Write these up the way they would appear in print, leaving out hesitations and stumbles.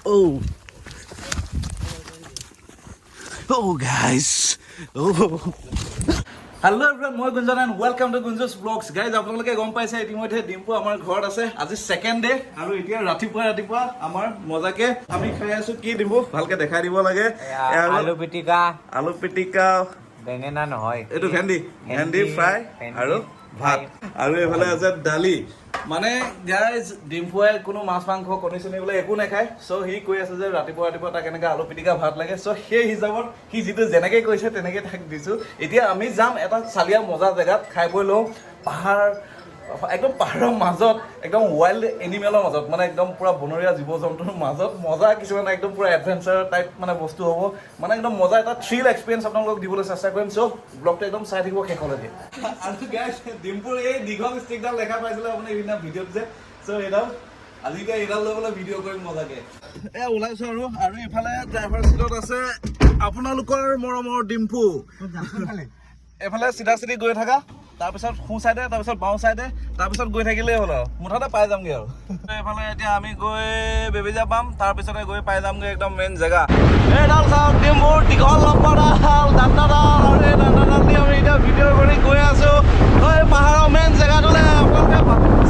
Oh, oh guys. Oh. Hello everyone, মই গুঞ্জন and welcome to Gunjo's vlogs. Guys, আপোনালোকে গম পাইছে ইতিমধ্যে ডিম্পু আমাৰ ঘৰত আছে। আজি সেকেন্ড ডে আৰু এতিয়া ৰাতিপুৱা আমাৰ মজাকে আমি খাই আছো কি ডিম্পু ভালকে দেখাই দিব লাগে। আলু পিটিকা বেঙেনা নহয় এটো ভেন্দি ফ্ৰাই আৰু ভাত আৰু এফালে আছে দালি মানে গাইজ ডিম্পুৱে কোনো মাছ মাংস কণী চনি বোলে একো নাখায় সো হি কৈ আছে যে ৰাতিপুৱা তাক এনেকৈ আলু পিটিকা ভাত লাগে সো সেই হিচাপত সি যিটো যেনেকৈ কৈছে তেনেকৈ তাক দিছোঁ এতিয়া আমি যাম এটা চালিয়া মজা জেগাত খাই বৈ লওঁ একদম পাহাৰৰ মাজত একদম ৱাইল্ড এনিমেলৰ মাজত মানে একদম পুৰা বনৰীয়া জীৱ জন্তুৰ মাজত মজা কিছুমান একদম পুৰা এডভেঞ্চাৰ টাইপ মানে বস্তু হ'ব মানে একদম মজা এটা থ্ৰিল এক্সপিৰিয়েঞ্চ আপোনালোকক দিবলৈ চেষ্টা কৰিম চ' ব্লগটো একদম চাই থাকিব শেষলৈকে আৰু গাইজ ডিম্পুৰ এই দীঘল ষ্টিকডাল দেখা পাইছিলে আপুনি এইদিনা ভিডিঅ'ত যে চ' এইডাল আজিকালি এইডাল লৈ পেলাই ভিডিঅ' কৰিম মজাকে ওলাইছোঁ আৰু ইফালে ড্ৰাইভাৰ চিটত আছে আপোনালোকৰ মৰমৰ ডিম্পু এইফালে চিধা চিধি গৈ থাকা তাৰপিছত সোঁ চাইডে তাৰপিছত বাওঁ চাইডে তাৰপিছত গৈ থাকিলেই হ'ল আৰু মুঠতে পাই যামগৈ আৰু এইফালে এতিয়া আমি গৈ বেবেজীয়া পাম তাৰপিছতে গৈ পাই যামগৈ একদম মেইন জেগা এইডাল চাওক ডিম্পুৰ দীঘল লম্বাডাল দাণ্ডাডাল আৰু এই দাণ্ডাডাল দি আমি এতিয়া ভিডিঅ' কৰি গৈ আছোঁ এই পাহাৰৰ মেইন জেগাটোলৈ আপোনালোকে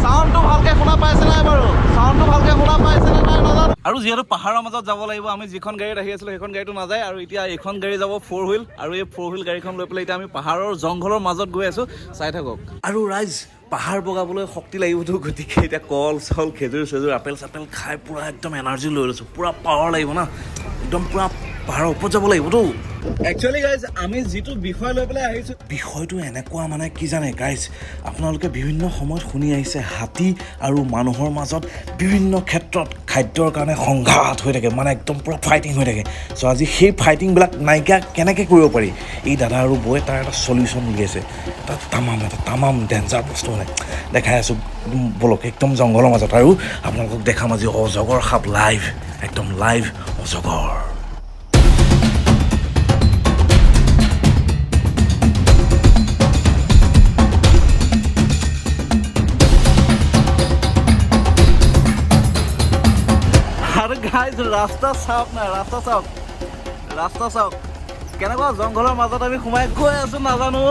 চাউণ্ডটো ভালকৈ শুনা পাইছে নাই বাৰু চাউণ্ডটো ভালকৈ শুনা পাইছে নে নাই নাজানো আৰু যিহেতু পাহাৰৰ মাজত যাব লাগিব আমি যিখন গাড়ীত আহি আছিলোঁ সেইখন গাড়ীটো নাযায় আৰু এতিয়া এইখন গাড়ী যাব 4 হুইল আৰু এই 4 হুইল গাড়ীখন লৈ পেলাই এতিয়া আমি পাহাৰৰ জংঘলৰ মাজত গৈ আছোঁ চাই থাকক আৰু ৰাইজ পাহাৰ বগাবলৈ শক্তি লাগিবতো গতিকে এতিয়া কল চল খেজুৰ চেজুৰ আপেল চাপেল খাই পূৰা একদম এনাৰ্জি লৈ লৈছোঁ পূৰা পাৱাৰ লাগিব না একদম পূৰা পাহাৰৰ ওপৰত যাব লাগিবতো একচুৱেলি গাইজ আমি যিটো বিষয় লৈ পেলাই আহিছোঁ বিষয়টো এনেকুৱা মানে কি জানে গাইজ আপোনালোকে বিভিন্ন সময়ত শুনি আহিছে হাতী আৰু মানুহৰ মাজত বিভিন্ন ক্ষেত্ৰত খাদ্যৰ কাৰণে সংঘাত হৈ থাকে মানে একদম পূৰা ফাইটিং হৈ থাকে চ' আজি সেই ফাইটিংবিলাক নাইকিয়া কেনেকৈ কৰিব পাৰি এই দাদা আৰু বৌয়ে তাৰ এটা চলিউশ্যন উলিয়াইছে এটা তামাম ডেঞ্জাৰ বস্তু মানে দেখাই আছোঁ বলক একদম জংঘলৰ মাজত আৰু আপোনালোকক দেখাম আজি অজগৰ সাপ লাইভ একদম লাইভ অজগৰ গাইজ ৰাস্তা চাওক না ৰাস্তা চাওক কেনেকুৱা জংঘলৰ মাজত আমি সোমাই গৈ আছোঁ নাজানো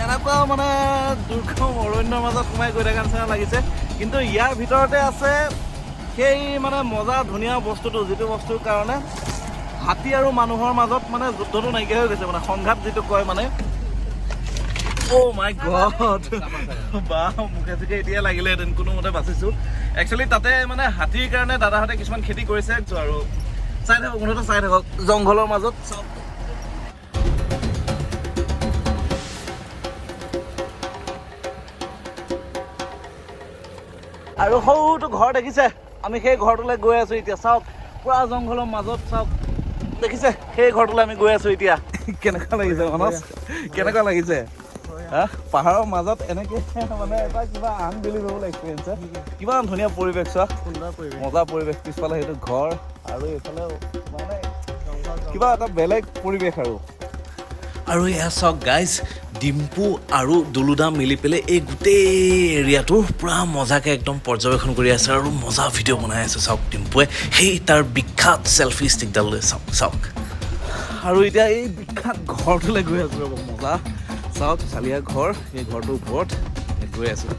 এনেকুৱা মানে দুৰ্গম অৰণ্যৰ মাজত সোমাই গৈ থকা নিচিনা লাগিছে কিন্তু ইয়াৰ ভিতৰতে আছে সেই মানে মজা ধুনীয়া বস্তুটো যিটো বস্তুৰ কাৰণে হাতী আৰু মানুহৰ মাজত মানে যুদ্ধটো নাইকিয়া হৈ গৈছে মানে সংঘাত যিটো কয় মানে অ' মাই গড বা মুখে চুখে এতিয়া লাগিলেহেঁতেন কোনোমতে বাচিছোঁ একচুৱেলি তাতে মানে হাতীৰ কাৰণে দাদাহঁতে কিছুমান খেতি কৰিছে আৰু চাই থাকক মুঠতে চাই থাকক জংঘলৰ মাজত চব আৰু সৰুটো ঘৰ দেখিছে আমি সেই ঘৰটোলৈ গৈ আছোঁ এতিয়া চাওক পুৰা জংঘলৰ মাজত চাওক দেখিছে সেই ঘৰটোলৈ আমি গৈ আছোঁ এতিয়া কেনেকুৱা লাগিছে মানস কেনেকুৱা লাগিছে পাহাৰৰ মাজত এনেকে মানে এটা কিবা আনবিলিভেবল এক্সপিৰিয়েঞ্চ কিমান ধুনীয়া পৰিৱেশ চোৱা মজা পৰিৱেশ পিছফালে সেইটো ঘৰ আৰু এইফালে মানে কিবা এটা বেলেগ পৰিৱেশ আৰু এয়া চাওক গাইজ ডিম্পু আৰু দুলুদা মিলি পেলাই এই গোটেই এৰিয়াটোৰ পূৰা মজাকৈ একদম পৰ্যবেক্ষণ কৰি আছে আৰু মজা ভিডিঅ' বনাই আছে চাওক ডিম্পুৱে সেই তাৰ বিখ্যাত চেলফি ষ্টিকডাল লৈ চাওক আৰু এতিয়া এই বিখ্যাত ঘৰটোলৈ গৈ আছোঁ ৰ'ব মজা চাওক চালিয়া ঘৰ এই ঘৰটোৰ ওপৰত গৈ আছোঁ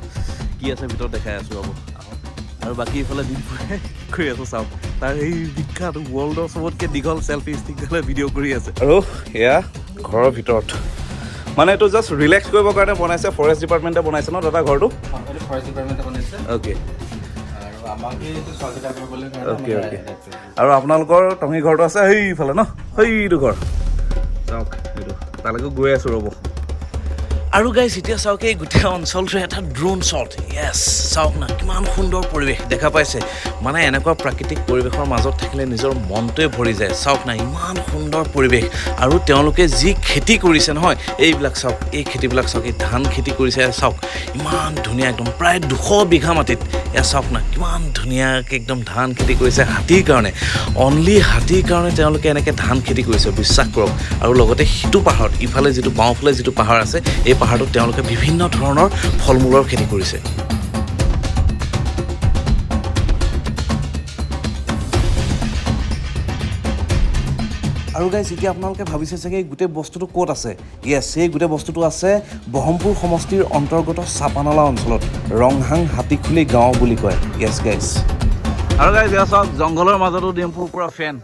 কি আছে ভিতৰত দেখাই আছোঁ ৰ'ব আৰু বাকী ইফালে ডিম্পুৱে কৰি আছোঁ চাওক তাৰ এই বিখ্যাত ৱৰ্ল্ডৰ চবতকৈ দীঘল চেলফি ষ্টিকডালে ভিডিঅ' কৰি আছে আৰু এয়া ঘৰৰ ভিতৰত মানে এইটো জাষ্ট ৰিলেক্স কৰিবৰ কাৰণে বনাইছে ফৰেষ্ট ডিপাৰ্টমেণ্টে বনাইছে ন দাদা ঘৰটো ফৰেষ্ট ডিপাৰ্টমেণ্টে বনাইছে অ'কে অ'কে আৰু আপোনালোকৰ টঙি ঘৰটো আছে সেইফালে ন সেইটো ঘৰ চাওক সেইটো তালৈকে গৈ আছোঁ ৰ'ব আৰু গাইজ এতিয়া চাওক এই গোটেই অঞ্চলটোৰ এটা ড্ৰোন শ্বট য়েছ চাওক না কিমান সুন্দৰ পৰিৱেশ দেখা পাইছে মানে এনেকুৱা প্ৰাকৃতিক পৰিৱেশৰ মাজত থাকিলে নিজৰ মনটোৱে ভৰি যায় চাওক না ইমান সুন্দৰ পৰিৱেশ আৰু তেওঁলোকে যি খেতি কৰিছে নহয় এইবিলাক চাওক এই খেতিবিলাক চাওক এই ধান খেতি কৰিছে চাওক ইমান ধুনীয়া একদম প্ৰায় 200 বিঘা মাটিত এয়া চাওক না কিমান ধুনীয়াকৈ একদম ধান খেতি কৰিছে হাতীৰ কাৰণে অনলি হাতীৰ কাৰণে তেওঁলোকে এনেকৈ ধান খেতি কৰিছে বিশ্বাস কৰক আৰু লগতে সিটো পাহাৰত ইফালে যিটো বাওঁফালে যিটো পাহাৰ আছে এই পাহাৰটোত তেওঁলোকে বিভিন্ন ধৰণৰ ফল মূলৰ খেতি কৰিছে আৰু গাইজ এতিয়া আপোনালোকে ভাবিছে চাগে এই গোটেই বস্তুটো ক'ত আছে য়েছ এই গোটেই বস্তুটো আছে ব্ৰহ্মপুৰ সমষ্টিৰ অন্তৰ্গত চাপানলা অঞ্চলত ৰংহাং হাতীখুলি গাঁও বুলি কয় য়েছ গাইজ আৰু গাইজ এয়া চাওক জংঘলৰ মাজতো ডিম্পুৰ পুৰা ফেন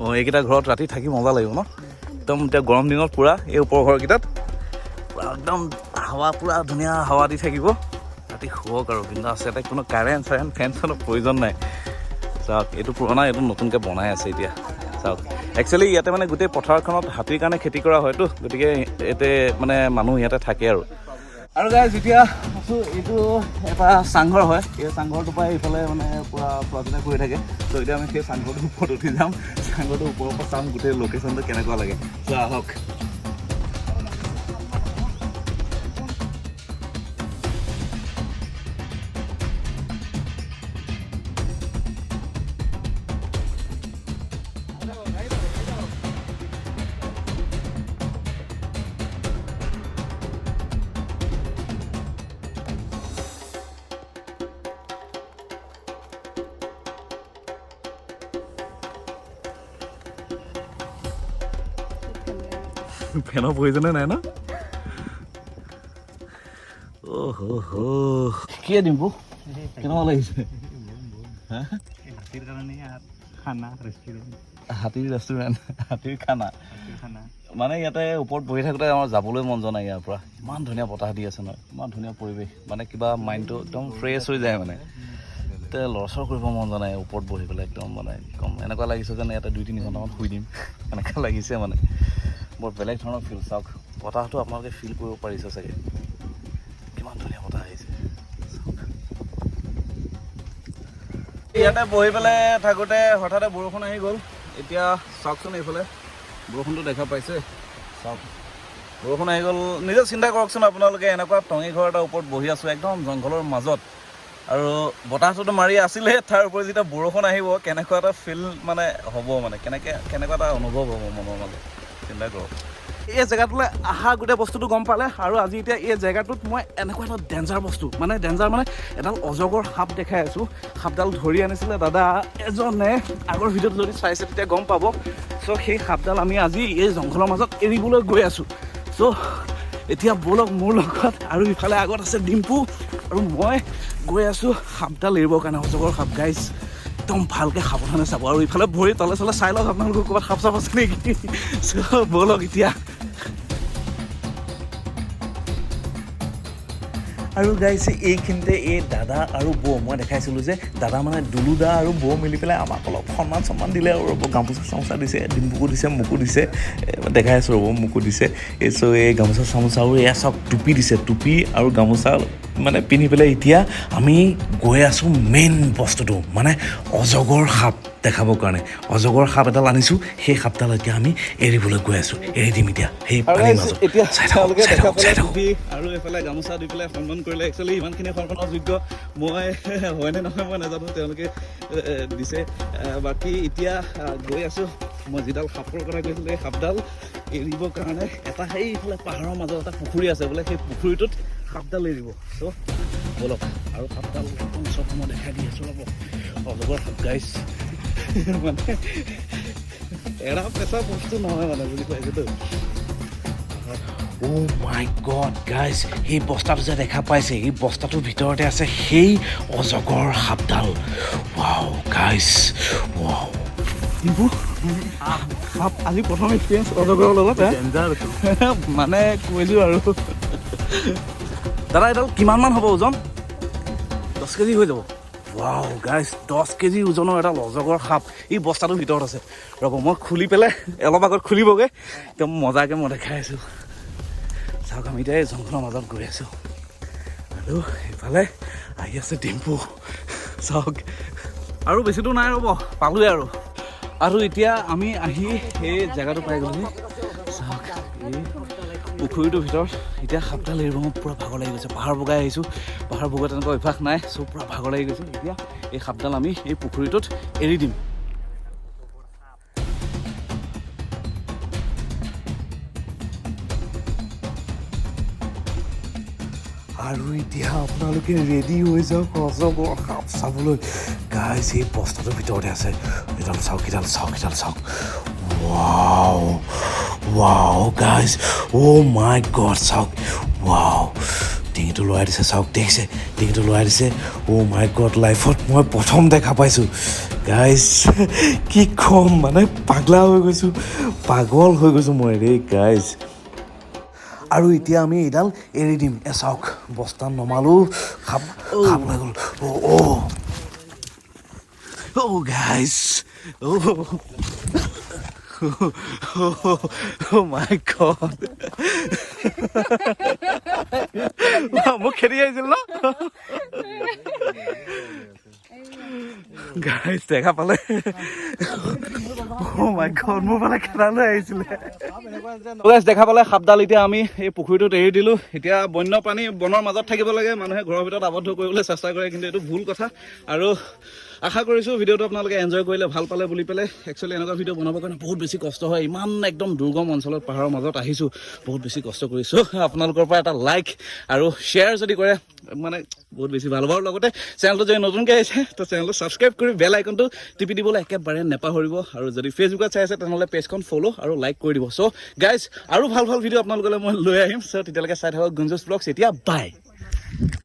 অঁ এইকেইটা ঘৰত ৰাতি থাকি মজা লাগিব ন একদম এতিয়া গৰম দিনত পুৰা এই ওপৰৰ ঘৰকেইটাত পুৰা একদম হাৱা পুৰা ধুনীয়া হাৱা দি থাকিব ৰাতি শুৱক আৰু কিন্তু আছে এটা কোনো কাৰেণ্ট চাৰেণ্ট ফেন চেনৰ প্ৰয়োজন নাই চাওক এইটো পুৰণা এইটো নতুনকৈ বনাই আছে এতিয়া চাওক একচুৱেলি ইয়াতে মানে গোটেই পথাৰখনত হাতীৰ কাৰণে খেতি কৰা হয়তো গতিকে ইয়াতে মানে মানুহ ইয়াতে থাকে আৰু গাইজ এতিয়া আছোঁ এইটো এটা চাংঘৰ হয় এই চাংঘৰটোৰ পৰা এইফালে মানে পুৰা চোৱা কৰি থাকে ত' এতিয়া আমি সেই চাংঘৰটোৰ ওপৰত উঠি যাম চাংঘৰটোৰ ওপৰৰ পৰা চাম গোটেই লোকেশ্যনটো কেনেকুৱা লাগে চ' আহক ফেনৰ প্ৰয়োজনে নাই ন কি ডিম্পু কেনেকুৱা লাগিছে হাতীৰ ৰেষ্টুৰেণ্ট হাতীৰ খানা মানে ইয়াতে ওপৰত বহি থাকোঁতে আমাৰ যাবলৈ মন যোৱা নাই ইয়াৰ পৰা ইমান ধুনীয়া বতাহ দি আছে নহয় ইমান ধুনীয়া পৰিৱেশ মানে কিবা মাইণ্ডটো একদম ফ্ৰেছ হৈ যায় মানে এতিয়া লৰচৰ কৰিব মন যোৱা নাই ওপৰত বহি পেলাই একদম মানে কম এনেকুৱা লাগিছে যেন ইয়াতে 2-3 ঘণ্টামান শুই দিম এনেকুৱা লাগিছে মানে বৰ বেলেগ ধৰণৰ ফিল চাওক বতাহটো আপোনালোকে ফিল কৰিব পাৰিছে চাগে কিমান ধুনীয়া বতাহ আহিছে ইয়াতে বহি পেলাই থাকোঁতে হঠাতে বৰষুণ আহি গ'ল এতিয়া চাওকচোন এইফালে বৰষুণটো দেখা পাইছে চাওক বৰষুণ আহি গ'ল নিজে চিন্তা কৰকচোন আপোনালোকে এনেকুৱা টঙি ঘৰ এটা ওপৰত বহি আছোঁ একদম জংঘলৰ মাজত আৰু বতাহটোতো মাৰি আছিলে তাৰ উপৰি যেতিয়া বৰষুণ আহিব কেনেকুৱা এটা ফিল মানে হ'ব মানে কেনেকুৱা এটা অনুভৱ হ'ব মনৰ মাজত চিন্তা কৰক এই জেগাটোলৈ অহা গোটেই বস্তুটো গম পালে আৰু আজি এতিয়া এই জেগাটোত মই এনেকুৱা এটা ডেঞ্জাৰ বস্তু মানে ডেঞ্জাৰ মানে এডাল অজগৰ সাপ দেখাই আছোঁ সাপডাল ধৰি আনিছিলে দাদা এজনে আগৰ ভিডিঅ'ত যদি চাইছে তেতিয়া গম পাব চ' সেই সাপডাল আমি আজি এই জংঘলৰ মাজত এৰিবলৈ গৈ আছোঁ চ' এতিয়া ব'লক মোৰ লগত আৰু ইফালে আগত আছে ডিম্পু আৰু মই গৈ আছোঁ সাপডাল এৰিবৰ কাৰণে অজগৰ সাপ গাইজ একদম ভালকৈ সাৱধানে চাব আৰু ইফালে ভৰি তলে চলে চাই লওক আপোনালোকৰ ক'ৰবাত সাপ চাপ আছে নেকি চ' ব'লক এতিয়া আৰু গাইছে এইখিনিতে এই দাদা আৰু বৌ মই দেখাইছিলোঁ যে দাদা মানে দুলু দা আৰু বৌ মিলি পেলাই আমাক অলপ সন্মান দিলে আৰু ৰ'ব গামোচা চামোচা দিছে ডিম্পুকো দিছে মোকো দিছে দেখাই আছোঁ ৰ'ব মোকো দিছে এই চ' এই গামোচা চামোচা আৰু এয়া চব টুপি দিছে টুপি আৰু গামোচা মানে পিন্ধি পেলাই এতিয়া আমি গৈ আছোঁ মেইন বস্তুটো মানে অজগৰ সাপ দেখাবৰ কাৰণে অজগৰ সাপ এডাল আনিছোঁ সেই সাপডাল এতিয়া আমি এৰিবলৈ গৈ আছোঁ এৰি দিম এতিয়া সেই পানীৰ মাজত আৰু এইফালে গামোচা দি পেলাই সন্মান কৰিলে একচুৱেলি ইমানখিনি সন্মানৰ যোগ্য মই হয়নে নহয় মই নাজানো তেওঁলোকে দিছে বাকী এতিয়া গৈ আছোঁ মই যিডাল সাপৰ কথা কৈছিলোঁ এই সাপডাল এৰিবৰ কাৰণে এটা সেইফালে পাহাৰৰ মাজত এটা পুখুৰী আছে বোলে সেই পুখুৰীটোত সাপডাল এৰিব চ' ব'লক আৰু সাপডাল একদম চব মই দেখাই দি আছোঁ ৰ'ব অজগৰ সাপ গাইছ মানে এৰা পেচা বস্তু নহয় মানে বুজি পাইছেতো অ' মাই গড গাইজ সেই বস্তাটো যে দেখা পাইছে এই বস্তাটোৰ ভিতৰতে আছে সেই অজগৰ সাপডাল ৱাও গাইজ ৱাও সাপ আজি প্ৰথম এক্সপিৰিয়েঞ্চ অজগৰৰ লগত মানে কৈছোঁ আৰু দাদা এইডাল কিমানমান হ'ব ওজন 10 কেজি হৈ যাব ৱাও গাইজ 10 কেজি ওজনৰ এটা অজগৰ সাপ এই বস্তাটোৰ ভিতৰত আছে ৰ'ব মই খুলি পেলাই অলপ আগত খুলিবগৈ একদম মজাকৈ মই দেখাই আছোঁ চাওক আমি এতিয়া এই জংঘলৰ মাজত গৈ আছোঁ আৰু এইফালে আহি আছে ডিম্পু চাওক আৰু বেছি দূৰ নাই ৰ'ব পালোৱে আৰু এতিয়া আমি আহি সেই জেগাটো পাই গ'লোহি চাওক এই পুখুৰীটোৰ ভিতৰত এতিয়া সাপডাল এৰিব মোৰ পূৰা ভাগৰ লাগি গৈছে পাহাৰ বগাই আহিছোঁ পাহাৰ বগোৱা তেনেকুৱা অভ্যাস নাই চ' পূৰা ভাগৰ লাগি গৈছে এতিয়া এই সাপডাল আমি এই পুখুৰীটোত এৰি দিম আৰু এতিয়া আপোনালোকে ৰেডি হৈ যাওক অজগৰ সাপ চাবলৈ গাইজ এই বস্তাটোৰ ভিতৰতে আছে এডাল চাওক ৱাও ৱাও গাইজ অ' মাই গড চাওক ৱাও ডিঙিটো লৰাই দিছে চাওক দেখিছে ডিঙিটো লৰাই দিছে অ' মাই গড লাইফত মই প্ৰথম দেখা পাইছোঁ গাইজ কি ক'ম মানে পাগলা হৈ গৈছোঁ পাগল হৈ গৈছোঁ মই ৰে গাইজ আৰু এতিয়া আমি এইডাল এৰি দিম চাওক বস্তা নমালোঁ খাপ লৈ গ'ল অ' গাইজ Oh my god. মোক খেদি আহিছিল ন গাইজ দেখা পালে Oh my god মোৰ ফালে খেদালৈ আহিছিলে দেখা পালে সাপডাল এতিয়া আমি এই পুখুৰীটোত এৰি দিলোঁ এতিয়া বন্যপ্ৰাণী বনৰ মাজত থাকিব লাগে মানুহে ঘৰৰ ভিতৰত আবদ্ধ কৰিবলৈ চেষ্টা কৰে কিন্তু এইটো ভুল কথা আৰু আশা কৰিছোঁ ভিডিঅ'টো আপোনালোকে এনজয় কৰিলে ভাল পালে বুলি পেলাই একচুৱেলি এনেকুৱা ভিডিঅ' বনাবৰ কাৰণে বহুত বেছি কষ্ট হয় ইমান একদম দুৰ্গম অঞ্চলত পাহাৰৰ মাজত আহিছোঁ বহুত বেছি কষ্ট কৰিছোঁ আপোনালোকৰ পৰা এটা লাইক আৰু শ্বেয়াৰ যদি কৰে মানে বহুত বেছি ভাল হ'ব আৰু লগতে চেনেলটো যদি নতুনকৈ আহিছে তো চেনেলটো ছাবস্ক্ৰাইব কৰি বেল আইকনটো টিপি দিবলৈ একেবাৰে নেপাহৰিব আৰু যদি ফেচবুকত চাই আছে তেনেহ'লে পেজখন ফ'ল' আৰু লাইক কৰি দিব চ' গাইজ আৰু ভাল ভিডিঅ' আপোনালোকলৈ মই লৈ আহিম চ' তেতিয়ালৈকে চাই থাকক গুঞ্জুছ ব্লগছ এতিয়া বাই